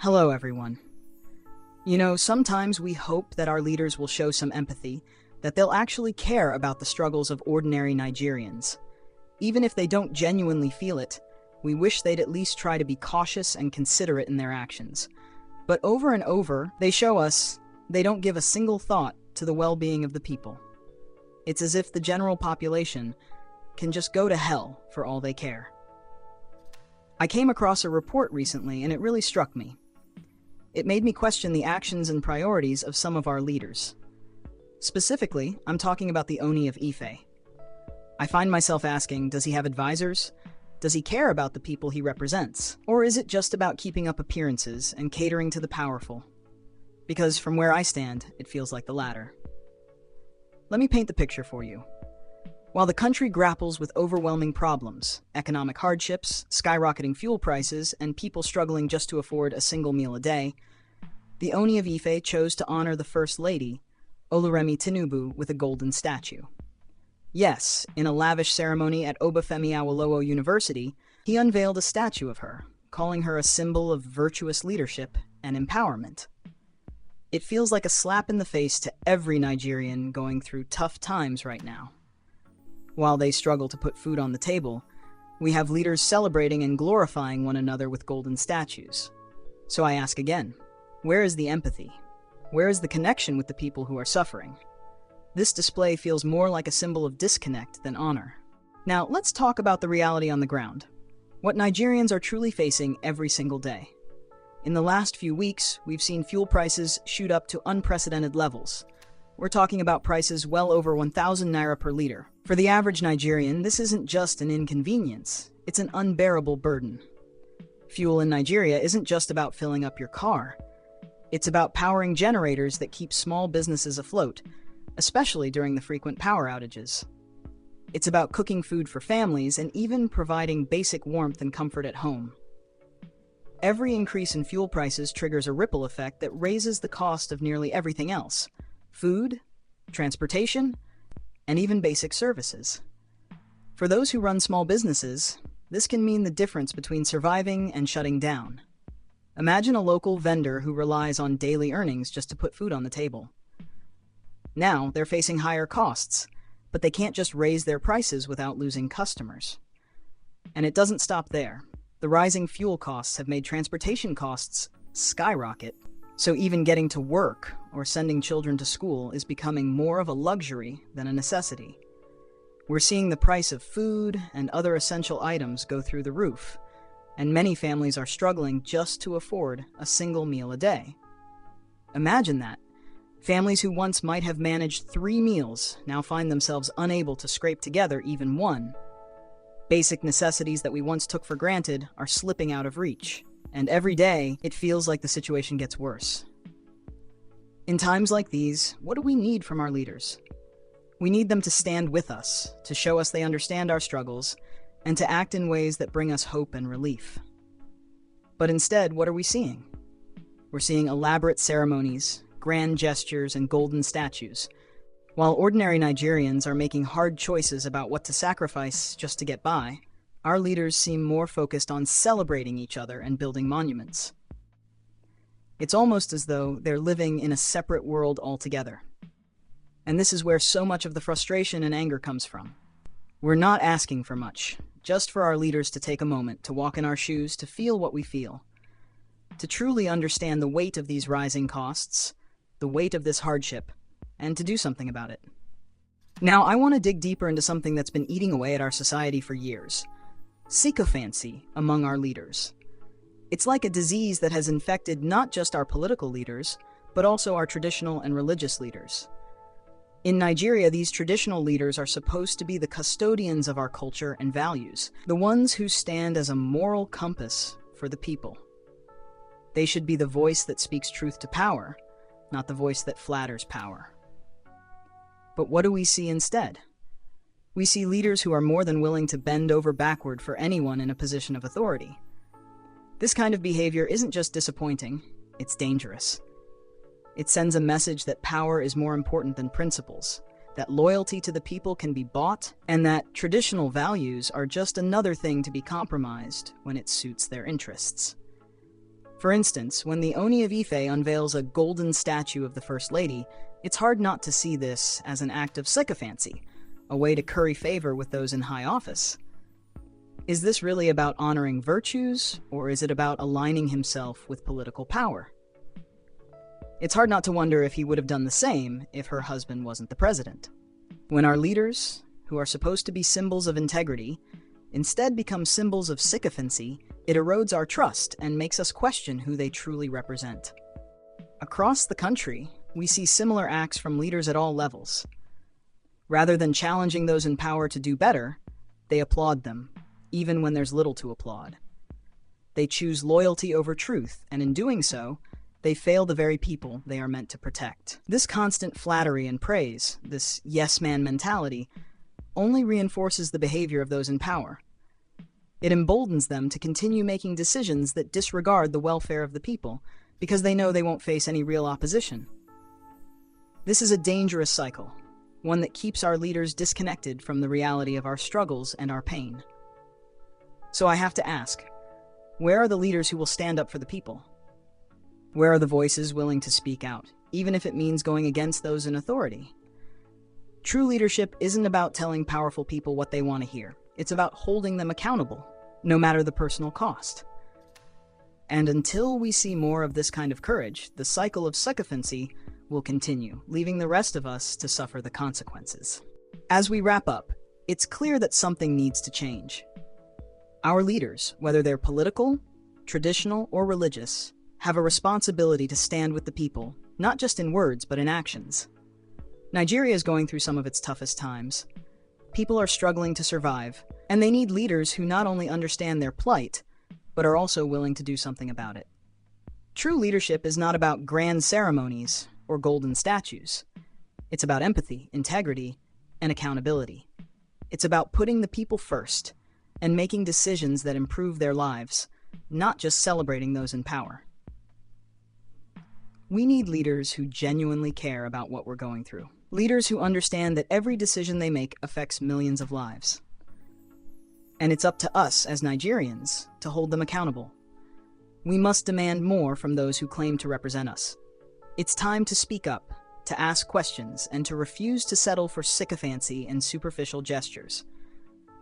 Hello, everyone. Sometimes we hope that our leaders will show some empathy, that they'll actually care about the struggles of ordinary Nigerians. Even if they don't genuinely feel it, we wish they'd at least try to be cautious and considerate in their actions. But over and over, they show us they don't give a single thought to the well-being of the people. It's as if the general population can just go to hell for all they care. I came across a report recently, and it really struck me. It made me question the actions and priorities of some of our leaders. Specifically, I'm talking about the Ooni of Ife. I find myself asking, does he have advisors? Does he care about the people he represents? Or is it just about keeping up appearances and catering to the powerful? Because from where I stand, it feels like the latter. Let me paint the picture for you. While the country grapples with overwhelming problems, economic hardships, skyrocketing fuel prices, and people struggling just to afford a single meal a day, the Ooni of Ife chose to honor the First Lady, Remi Tinubu, with a golden statue. Yes, in a lavish ceremony at Obafemi Awolowo University, he unveiled a statue of her, calling her a symbol of virtuous leadership and empowerment. It feels like a slap in the face to every Nigerian going through tough times right now. While they struggle to put food on the table, we have leaders celebrating and glorifying one another with golden statues. So I ask again, where is the empathy? Where is the connection with the people who are suffering? This display feels more like a symbol of disconnect than honor. Now, let's talk about the reality on the ground. What Nigerians are truly facing every single day. In the last few weeks, we've seen fuel prices shoot up to unprecedented levels. We're talking about prices well over 1,000 naira per liter. For the average Nigerian, this isn't just an inconvenience, it's an unbearable burden. Fuel in Nigeria isn't just about filling up your car. It's about powering generators that keep small businesses afloat, especially during the frequent power outages. It's about cooking food for families and even providing basic warmth and comfort at home. Every increase in fuel prices triggers a ripple effect that raises the cost of nearly everything else: food, transportation, and even basic services. For those who run small businesses, this can mean the difference between surviving and shutting down. Imagine a local vendor who relies on daily earnings just to put food on the table. Now they're facing higher costs, but they can't just raise their prices without losing customers. And it doesn't stop there. The rising fuel costs have made transportation costs skyrocket. So even getting to work or sending children to school is becoming more of a luxury than a necessity. We're seeing the price of food and other essential items go through the roof, and many families are struggling just to afford a single meal a day. Imagine that. Families who once might have managed 3 meals now find themselves unable to scrape together even one. Basic necessities that we once took for granted are slipping out of reach. And every day, it feels like the situation gets worse. In times like these, what do we need from our leaders? We need them to stand with us, to show us they understand our struggles, and to act in ways that bring us hope and relief. But instead, what are we seeing? We're seeing elaborate ceremonies, grand gestures, and golden statues, while ordinary Nigerians are making hard choices about what to sacrifice just to get by. Our leaders seem more focused on celebrating each other and building monuments. It's almost as though they're living in a separate world altogether. And this is where so much of the frustration and anger comes from. We're not asking for much, just for our leaders to take a moment to walk in our shoes, to feel what we feel, to truly understand the weight of these rising costs, the weight of this hardship, and to do something about it. Now, I want to dig deeper into something that's been eating away at our society for years: sycophancy among our leaders. It's like a disease that has infected not just our political leaders, but also our traditional and religious leaders. In Nigeria, these traditional leaders are supposed to be the custodians of our culture and values, the ones who stand as a moral compass for the people. They should be the voice that speaks truth to power, not the voice that flatters power. But what do we see instead? We see leaders who are more than willing to bend over backward for anyone in a position of authority. This kind of behavior isn't just disappointing, it's dangerous. It sends a message that power is more important than principles, that loyalty to the people can be bought, and that traditional values are just another thing to be compromised when it suits their interests. For instance, when the Ooni of Ife unveils a golden statue of the First Lady, it's hard not to see this as an act of sycophancy, a way to curry favor with those in high office. Is this really about honoring virtues, or is it about aligning himself with political power? It's hard not to wonder if he would have done the same if her husband wasn't the president. When our leaders, who are supposed to be symbols of integrity, instead become symbols of sycophancy, it erodes our trust and makes us question who they truly represent. Across the country, we see similar acts from leaders at all levels. Rather than challenging those in power to do better, they applaud them, even when there's little to applaud. They choose loyalty over truth, and in doing so, they fail the very people they are meant to protect. This constant flattery and praise, this yes-man mentality, only reinforces the behavior of those in power. It emboldens them to continue making decisions that disregard the welfare of the people, because they know they won't face any real opposition. This is a dangerous cycle, one that keeps our leaders disconnected from the reality of our struggles and our pain. So I have to ask, where are the leaders who will stand up for the people? Where are the voices willing to speak out, even if it means going against those in authority? True leadership isn't about telling powerful people what they want to hear. It's about holding them accountable, no matter the personal cost. And until we see more of this kind of courage, the cycle of sycophancy will continue, leaving the rest of us to suffer the consequences. As we wrap up, it's clear that something needs to change. Our leaders, whether they're political, traditional, or religious, have a responsibility to stand with the people, not just in words, but in actions. Nigeria is going through some of its toughest times. People are struggling to survive, and they need leaders who not only understand their plight, but are also willing to do something about it. True leadership is not about grand ceremonies or golden statues. It's about empathy, integrity, and accountability. It's about putting the people first and making decisions that improve their lives, not just celebrating those in power. We need leaders who genuinely care about what we're going through. Leaders who understand that every decision they make affects millions of lives. And it's up to us as Nigerians to hold them accountable. We must demand more from those who claim to represent us. It's time to speak up, to ask questions, and to refuse to settle for sycophancy and superficial gestures.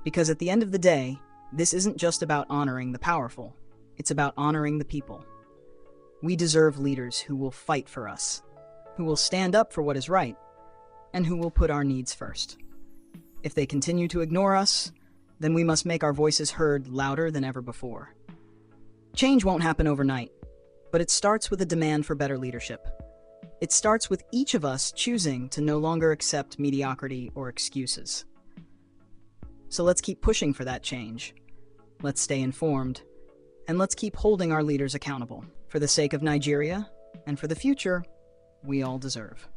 Because at the end of the day, this isn't just about honoring the powerful. It's about honoring the people. We deserve leaders who will fight for us, who will stand up for what is right, and who will put our needs first. If they continue to ignore us, then we must make our voices heard louder than ever before. Change won't happen overnight, but it starts with a demand for better leadership. It starts with each of us choosing to no longer accept mediocrity or excuses. So let's keep pushing for that change. Let's stay informed, and let's keep holding our leaders accountable for the sake of Nigeria and for the future we all deserve.